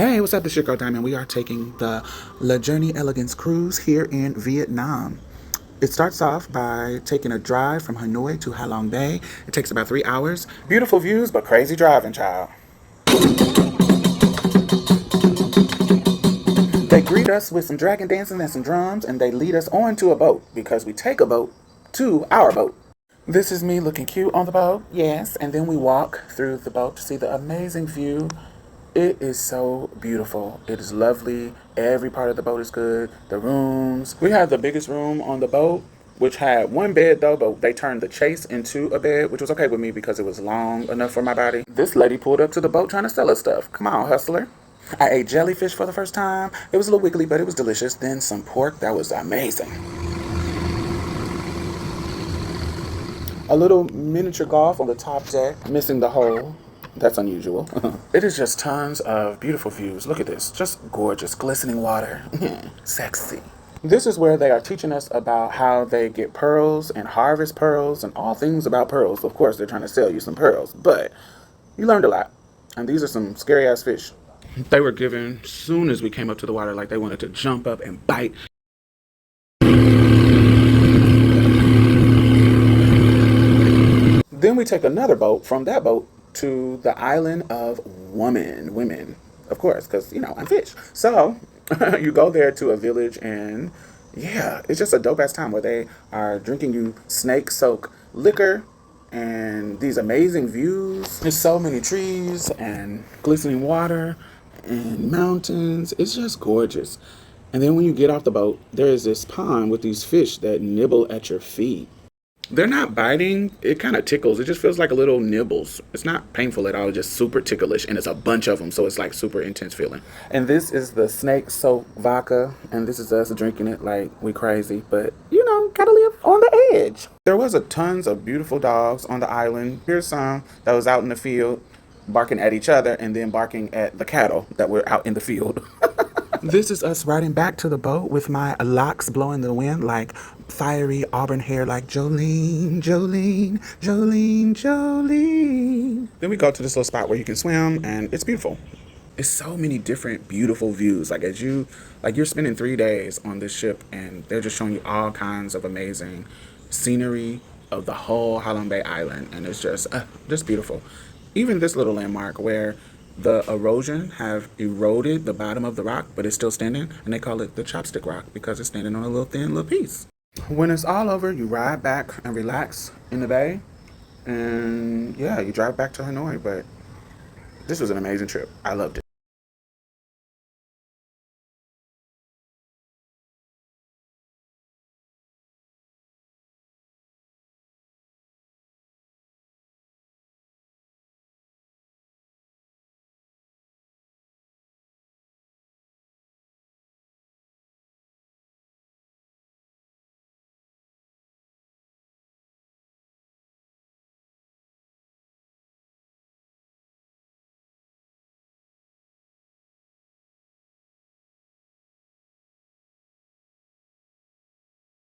Hey, what's up? This is your girl Diamond. We are taking the La Journey Elegance cruise here in Vietnam. It starts off by taking a drive from Hanoi to HaLong Bay. It takes about 3 hours. Beautiful views, but crazy driving, child. They greet us with some dragon dancing and some drums, and they lead us onto a boat because we take a boat to our boat. This is me looking cute on the boat, yes, and then we walk through the boat to see the amazing view. It is so beautiful. It is lovely. Every part of the boat is good. The rooms. We had the biggest room on the boat, which had one bed though, but they turned the chase into a bed, which was okay with me because it was long enough for my body. This lady pulled up to the boat trying to sell us stuff. Come on, hustler. I ate jellyfish for the first time. It was a little wiggly, but it was delicious. Then some pork. That was amazing. A little miniature golf on the top deck, missing the hole. That's unusual. It is just tons of beautiful views. Look at this. Just gorgeous, glistening water. Sexy. This is where they are teaching us about how they get pearls and harvest pearls and all things about pearls. Of course, they're trying to sell you some pearls, but you learned a lot. And these are some scary ass fish. They were given soon as we came up to the water, like they wanted to jump up and bite. Then we take another boat from that boat to the island of women, of course, because, you know, I'm fish. So you go there to a village and yeah, it's just a dope ass time where they are drinking you snake soak liquor and these amazing views. There's so many trees and glistening water and mountains. It's just gorgeous. And then when you get off the boat, there is this pond with these fish that nibble at your feet. They're not biting. It kind of tickles. It just feels like a little nibbles. It's not painful at all. It's just super ticklish. And it's a bunch of them. So it's like super intense feeling. And this is the snake soak vodka. And this is us drinking it like we crazy. But, you know, gotta live on the edge. There was a tons of beautiful dogs on the island. Here's some that was out in the field barking at each other and then barking at the cattle that were out in the field. This is us riding back to the boat with my locks blowing the wind like fiery auburn hair like Jolene, Jolene, Jolene, Jolene. Then we go to this little spot where you can swim and it's beautiful. It's so many different beautiful views. Like you're spending 3 days on this ship and they're just showing you all kinds of amazing scenery of the whole HaLong Bay Island. And it's just beautiful. Even this little landmark where the erosion have eroded the bottom of the rock, but it's still standing, and they call it the chopstick rock because it's standing on a little thin little piece. When it's all over, you ride back and relax in the bay, and yeah, you drive back to Hanoi, but this was an amazing trip. I loved it.